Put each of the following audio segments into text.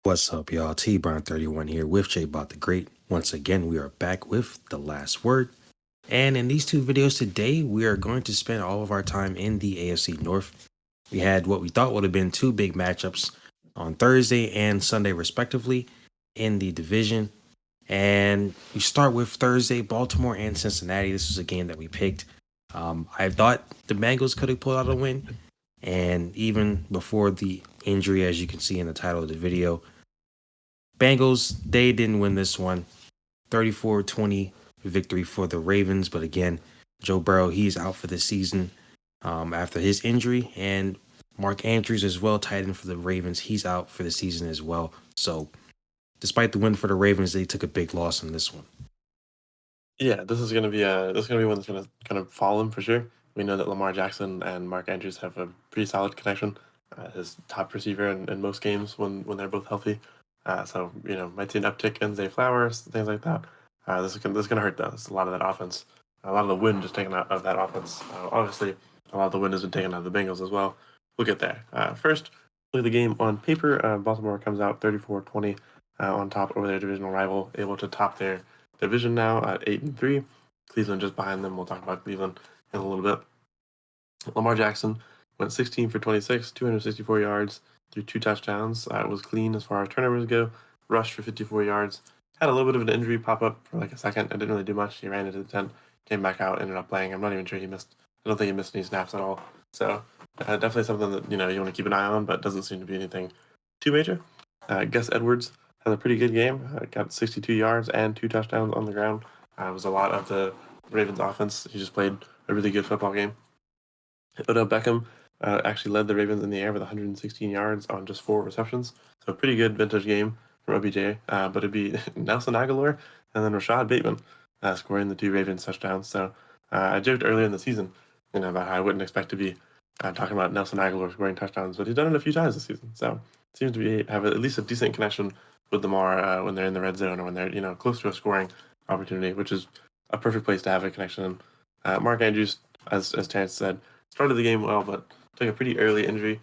What's up, y'all? TBrown31 here with JaboctheGreat. Once again, we are back with the last word. And in these two videos today, we are going to spend all of our time in the AFC North. We had what we thought would have been two big matchups on Thursday and Sunday, respectively, in the division. And we start with Thursday, Baltimore and Cincinnati. This was a game that we picked. I thought the Bengals could have pulled out a win. And even before the injury, as you can see in the title of the video, Bengals, they didn't win this one. 34-20 victory for the Ravens. But again, Joe Burrow, he's out for the season after his injury. And Mark Andrews as well, tight end for the Ravens. He's out for the season as well. So despite the win for the Ravens, they took a big loss in this one. Yeah, this is gonna be one that's gonna kind of follow him for sure. We know that Lamar Jackson and Mark Andrews have a pretty solid connection. His top receiver in most games when they're both healthy. So might see an uptick in Zay Flowers, things like that. This is gonna hurt though. It's a lot of that offense. A lot of the wind just taken out of that offense. Obviously, a lot of the wind has been taken out of the Bengals as well. We'll get there. First, look at the game on paper. Baltimore comes out 34-20 on top over their divisional rival, able to top their division now at 8-3. Cleveland just behind them. We'll talk about Cleveland in a little bit. Lamar Jackson went 16 for 26, 264 yards through 2 touchdowns. It was clean as far as turnovers go. Rushed for 54 yards. Had a little bit of an injury pop up for like a second. It didn't really do much. He ran into the tent, came back out, ended up playing. I'm not even sure he missed. I don't think he missed any snaps at all. So definitely something that you want to keep an eye on, but doesn't seem to be anything too major. Gus Edwards had a pretty good game. Got 62 yards and 2 touchdowns on the ground. It was a lot of the Ravens offense. He just played a really good football game. Odell Beckham actually led the Ravens in the air with 116 yards on just 4 receptions. So a pretty good vintage game from OBJ. But it'd be Nelson Aguilar and then Rashad Bateman scoring the 2 Ravens touchdowns. So I joked earlier in the season about how I wouldn't expect to be talking about Nelson Aguilar scoring touchdowns, but he's done it a few times this season. So seems to have at least a decent connection with Lamar when they're in the red zone or when they're close to a scoring opportunity, which is a perfect place to have a connection. Mark Andrews, as Terrence said, started the game well, but took a pretty early injury.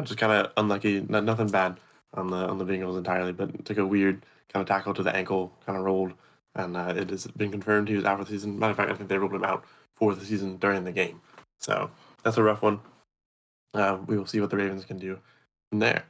Just kind of unlucky. Nothing bad on the Bengals entirely, but took a weird kind of tackle to the ankle, kind of rolled, and it has been confirmed he was out for the season. Matter of fact, I think they ruled him out for the season during the game. So that's a rough one. We will see what the Ravens can do from there.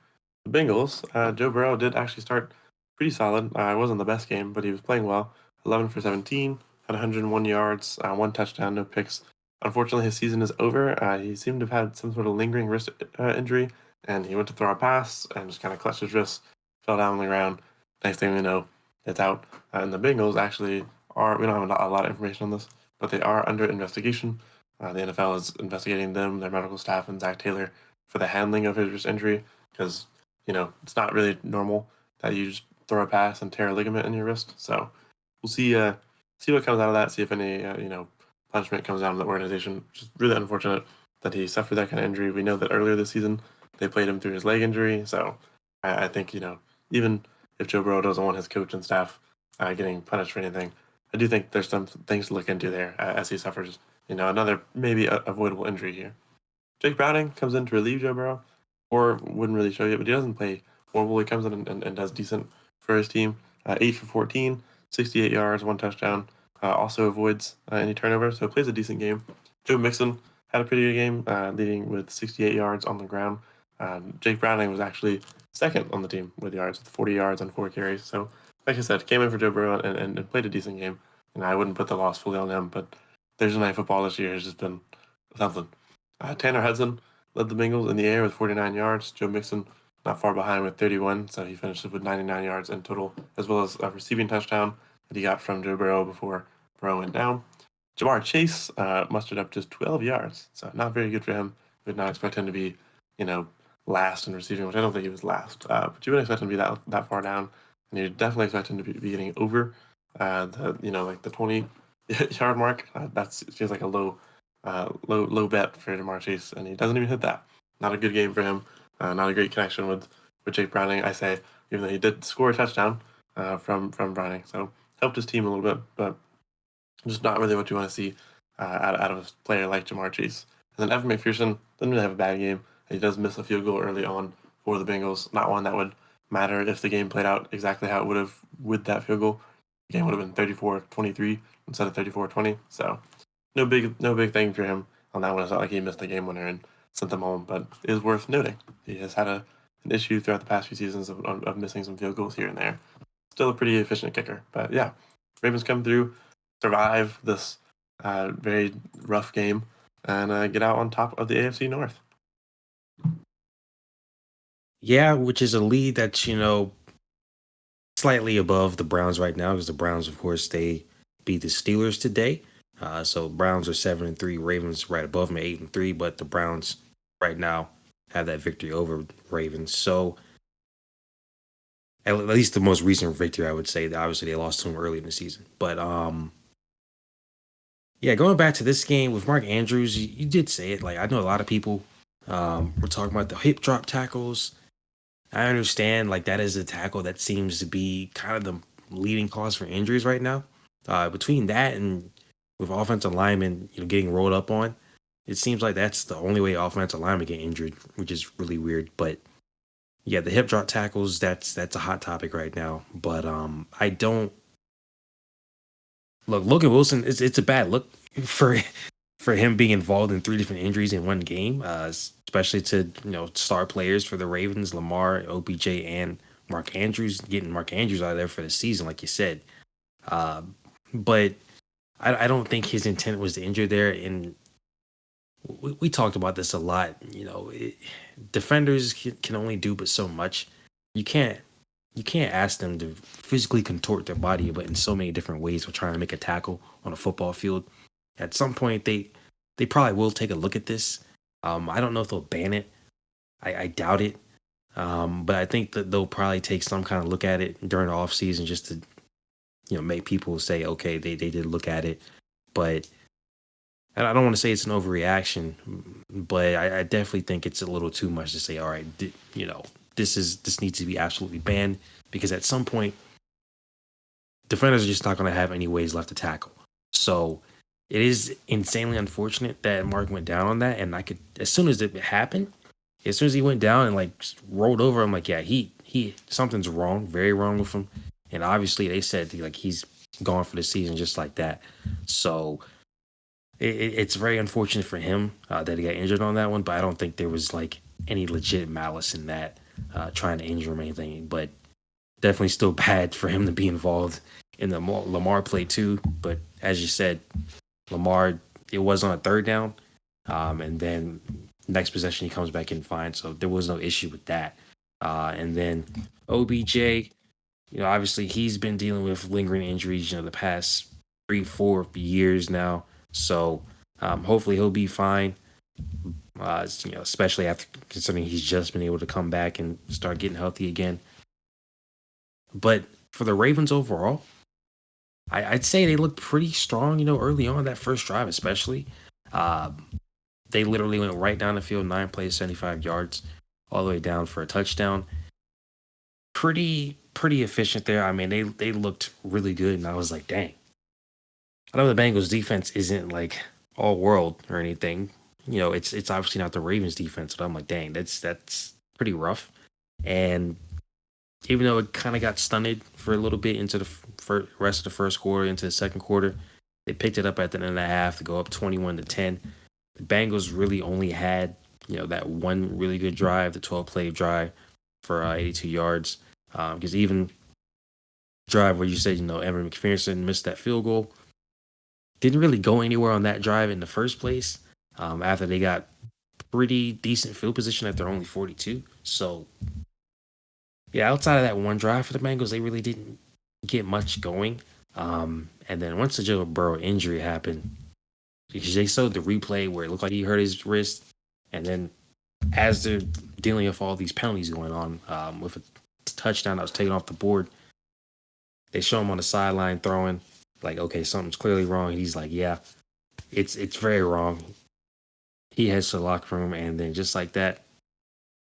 The Bengals, Joe Burrow did actually start pretty solid. It wasn't the best game, but he was playing well. 11 for 17, had 101 yards, 1 touchdown, no picks. Unfortunately, his season is over. He seemed to have had some sort of lingering wrist injury, and he went to throw a pass and just kind of clutched his wrist, fell down on the ground. Next thing we know, it's out. And the Bengals actually we don't have a lot of information on this, but they are under investigation. The NFL is investigating them, their medical staff, and Zach Taylor for the handling of his wrist injury because, it's not really normal that you just throw a pass and tear a ligament in your wrist. So we'll see what comes out of that, see if any, punishment comes out of the organization. Which is really unfortunate that he suffered that kind of injury. We know that earlier this season they played him through his leg injury. So I think, even if Joe Burrow doesn't want his coach and staff getting punished for anything, I do think there's some things to look into there as he suffers, another maybe avoidable injury here. Jake Browning comes in to relieve Joe Burrow, or wouldn't really show you, but he doesn't play horrible. He comes in and does decent for his team. 8 for 14, 68 yards, 1 touchdown. Also avoids any turnovers, so plays a decent game. Joe Mixon had a pretty good game, leading with 68 yards on the ground. Jake Browning was actually second on the team with yards, with 40 yards on 4 carries. So, like I said, came in for Joe Burrow and played a decent game. And I wouldn't put the loss fully on him, but Thursday Night Football this year has just been something. Tanner Hudson led the Bengals in the air with 49 yards. Joe Mixon not far behind with 31, so he finished with 99 yards in total, as well as a receiving touchdown that he got from Joe Burrow before Burrow went down. Jamar Chase mustered up just 12 yards, so not very good for him. We would not expect him to be, last in receiving, which I don't think he was last. But you wouldn't expect him to be that far down, and you definitely expect him to be getting over the 20-yard mark. That feels like a low bet for Jamar Chase, and he doesn't even hit that. Not a good game for him. Not a great connection with Jake Browning, I say, even though he did score a touchdown from Browning. So helped his team a little bit, but just not really what you want to see out of a player like Jamar Chase. And then Evan McPherson doesn't really have a bad game. He does miss a field goal early on for the Bengals. Not one that would matter if the game played out exactly how it would have with that field goal. The game would have been 34-23 instead of 34-20. So no big thing for him on that one. It's not like he missed the game winner and sent them home, but it is worth noting. He has had an issue throughout the past few seasons of missing some field goals here and there. Still a pretty efficient kicker, but yeah, Ravens come through, survive this very rough game, and get out on top of the AFC North. Yeah, which is a lead that's, slightly above the Browns right now because the Browns, of course, they beat the Steelers today. So Browns are 7-3, Ravens right above them 8-3, but the Browns right now have that victory over Ravens. So at least the most recent victory, I would say. That obviously they lost to them early in the season, but yeah, going back to this game with Mark Andrews, you did say it. Like I know a lot of people were talking about the hip drop tackles. I understand, like that is a tackle that seems to be kind of the leading cause for injuries right now. Between that and with offensive linemen, getting rolled up on, it seems like that's the only way offensive linemen get injured, which is really weird. But yeah, the hip drop tackles, that's a hot topic right now. But I don't Logan Wilson. It's a bad look for him being involved in three different injuries in one game, especially to star players for the Ravens, Lamar, OBJ, and Mark Andrews. Getting Mark Andrews out of there for the season, like you said, but I don't think his intent was to injure there. And we talked about this a lot. Defenders can only do but so much. You can't ask them to physically contort their body, but in so many different ways for trying to make a tackle on a football field. At some point, they probably will take a look at this. I don't know if they'll ban it. I doubt it. But I think that they'll probably take some kind of look at it during the off season just to make people say, okay, they did look at it. But and I don't want to say it's an overreaction, but I definitely think it's a little too much to say, all right, this needs to be absolutely banned, because at some point defenders are just not going to have any ways left to tackle. So it is insanely unfortunate that Mark went down on that. And I could, as soon as it happened, as soon as he went down and like rolled over, I'm like, yeah, he something's wrong, very wrong with him. And obviously they said like he's gone for the season just like that. So it's very unfortunate for him that he got injured on that one. But I don't think there was like any legit malice in that, trying to injure him or anything. But definitely still bad for him to be involved in the Lamar play too. But as you said, Lamar, it was on a third down, and then next possession he comes back in fine, so there was no issue with that. And then OBJ, obviously he's been dealing with lingering injuries, the past 3-4 years now. So hopefully he'll be fine. Especially after considering he's just been able to come back and start getting healthy again. But for the Ravens overall, I'd say they looked pretty strong, early on that first drive, especially. They literally went right down the field, 9 plays, 75 yards, all the way down for a touchdown. Pretty efficient there. I mean, they looked really good, and I was like, dang. I know the Bengals defense isn't like all world or anything. It's obviously not the Ravens defense, but I'm like, dang, that's pretty rough. And even though it kind of got stunted for a little bit into the rest of the first quarter, into the second quarter, they picked it up at the end of the half to go up 21-10. The Bengals really only had, that one really good drive, the 12-play drive for 82 yards. Because even drive where you said, Evan McPherson missed that field goal, didn't really go anywhere on that drive in the first place. After they got pretty decent field position at their only 42. So yeah, outside of that one drive for the Bengals, they really didn't get much going. And then once the Joe Burrow injury happened, because they showed the replay where it looked like he hurt his wrist, and then as they're dealing with all these penalties going on, with a touchdown that was taken off the board, they show him on the sideline throwing, like, okay, something's clearly wrong. And he's like, yeah, it's very wrong. He heads to the locker room, and then just like that,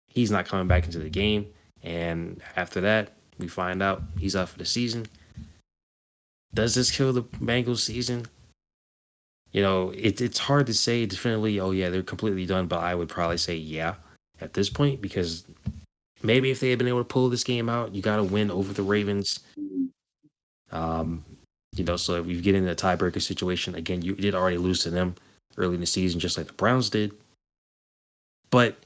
he's not coming back into the game. And after that, we find out he's out for the season. Does this kill the Bengals season? It's hard to say definitively, oh yeah, they're completely done, but I would probably say yeah at this point, because maybe if they had been able to pull this game out, you got to win over the Ravens. Um, so if you get in a tiebreaker situation, again, you did already lose to them early in the season, just like the Browns did. But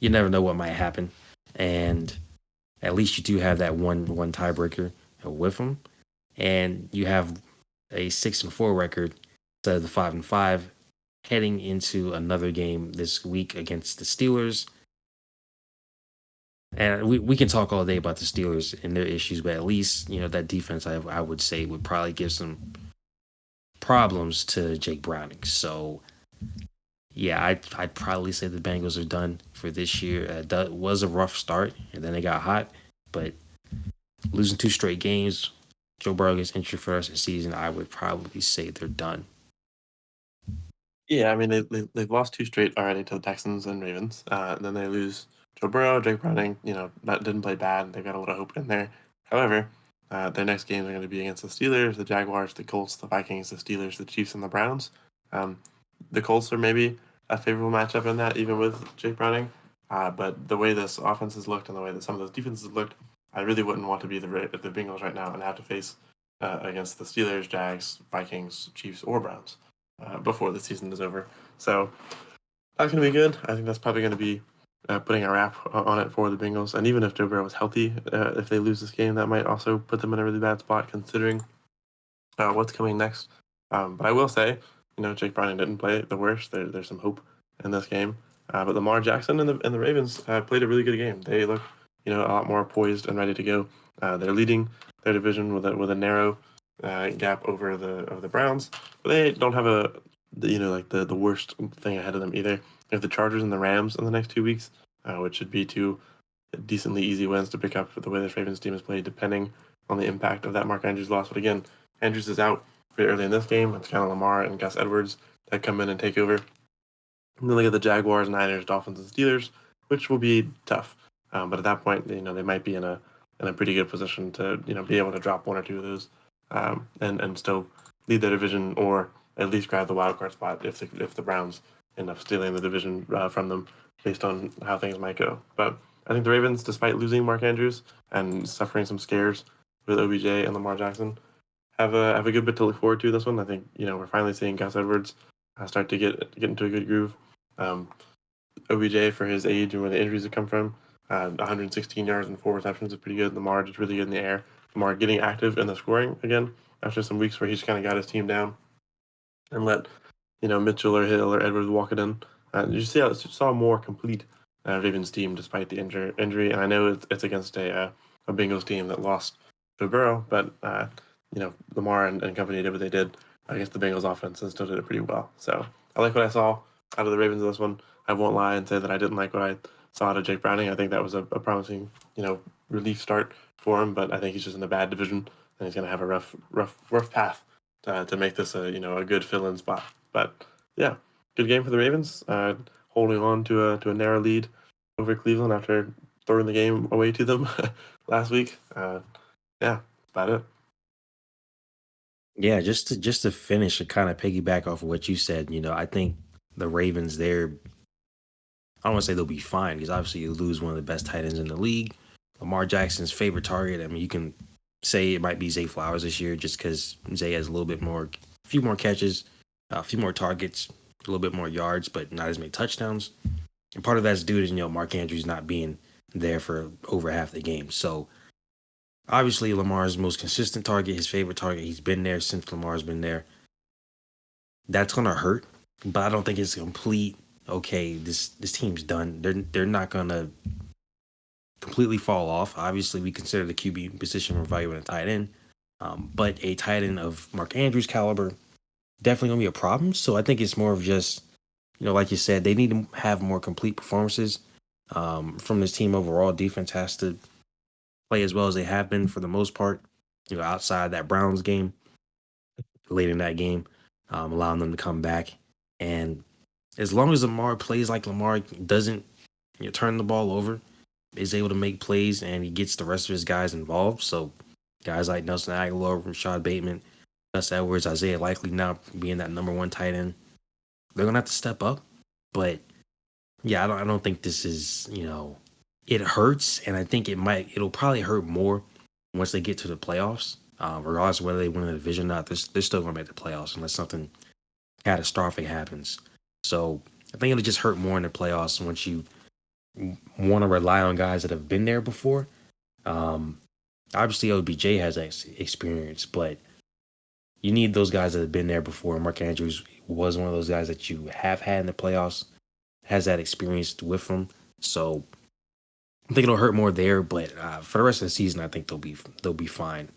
you never know what might happen, and at least you do have that one tiebreaker with them, and you have a 6-4 record instead of the 5-5 heading into another game this week against the Steelers. And we can talk all day about the Steelers and their issues, but at least that defense I would say would probably give some problems to Jake Browning. So yeah, I'd probably say the Bengals are done for this year. That was a rough start, and then they got hot, but losing 2 straight games, Joe Burrow gets injured for the rest of the season. I would probably say they're done. Yeah, I mean they've lost 2 straight already to the Texans and Ravens. And then they lose Joe Burrow, Jake Browning. That didn't play bad. They got a little hope in there. However, their next games are going to be against the Steelers, the Jaguars, the Colts, the Vikings, the Steelers, the Chiefs, and the Browns. Um, the Colts are maybe a favorable matchup in that, even with Jake Browning. But the way this offense has looked and the way that some of those defenses have looked, I really wouldn't want to be the Bengals right now and have to face against the Steelers, Jags, Vikings, Chiefs, or Browns before the season is over. So that's going to be good. I think that's probably going to be putting a wrap on it for the Bengals. And even if Joe Burrow was healthy, if they lose this game, that might also put them in a really bad spot considering what's coming next. But I will say, Jake Browning didn't play the worst. There's some hope in this game. But Lamar Jackson and the Ravens played a really good game. They look, a lot more poised and ready to go. They're leading their division with a narrow gap over the Browns, but they don't have the worst thing ahead of them either. They have the Chargers and the Rams in the next 2 weeks, which should be 2 decently easy wins to pick up for the way this Ravens team has played, depending on the impact of that Mark Andrews loss. But again, Andrews is out pretty early in this game. It's kind of Lamar and Gus Edwards that come in and take over. And then they get the Jaguars, Niners, Dolphins, and Steelers, which will be tough. But at that point, they might be in a pretty good position to be able to drop 1 or 2 of those and still lead the division, or at least grab the wild card spot if the Browns end up stealing the division from them based on how things might go. But I think the Ravens, despite losing Mark Andrews and suffering some scares with OBJ and Lamar Jackson, have a good bit to look forward to this one. I think we're finally seeing Gus Edwards start to get into a good groove. OBJ, for his age and where the injuries have come from, 116 yards and 4 receptions is pretty good. Lamar just really good in the air. Lamar getting active in the scoring again after some weeks where he just kind of got his team down and let Mitchell or Hill or Edwards walk it in. You saw a more complete Ravens team despite the injury. And I know it's against a Bengals team that lost to Burrow, but Lamar and company did what they did against the Bengals offense and still did it pretty well. So I like what I saw out of the Ravens in this one. I won't lie and say that I didn't like what I saw out of Jake Browning. I think that was a promising, relief start for him, but I think he's just in a bad division and he's going to have a rough path to make this a good fill-in spot. But yeah, good game for the Ravens, holding on to a narrow lead over Cleveland after throwing the game away to them last week. Yeah, that's about it. Yeah, just to finish and kind of piggyback off of what you said, I think the Ravens, I don't want to say they'll be fine because obviously you lose one of the best tight ends in the league. Lamar Jackson's favorite target. I mean, you can say it might be Zay Flowers this year just because Zay has a few more catches, a few more targets, a little bit more yards, but not as many touchdowns. And part of that's due to Mark Andrews not being there for over half the game. So obviously Lamar's most consistent target, his favorite target. He's been there since Lamar's been there. That's gonna hurt, but I don't think it's complete. Okay, this team's done. They're not gonna completely fall off. Obviously, we consider the QB position more valuable than a tight end, but a tight end of Mark Andrews' caliber definitely gonna be a problem. So I think it's more of just like you said, they need to have more complete performances from this team overall. Defense has to play as well as they have been for the most part. Outside that Browns game, late in that game, allowing them to come back. And as long as Lamar plays like Lamar, doesn't turn the ball over, is able to make plays, and he gets the rest of his guys involved. So guys like Nelson Aguilar, Rashad Bateman, Gus Edwards, Isaiah Likely now being that number 1 tight end, they're gonna have to step up. But yeah, I don't think this is it hurts, and I think it'll probably hurt more once they get to the playoffs. Regardless of whether they win the division or not, they're still going to make the playoffs unless something catastrophic happens. So I think it'll just hurt more in the playoffs once you want to rely on guys that have been there before. Um, Obviously, OBJ has experience, but you need those guys that have been there before. Mark Andrews was one of those guys that you have had in the playoffs, has that experience with them. So I think it'll hurt more there, but for the rest of the season, I think they'll be fine.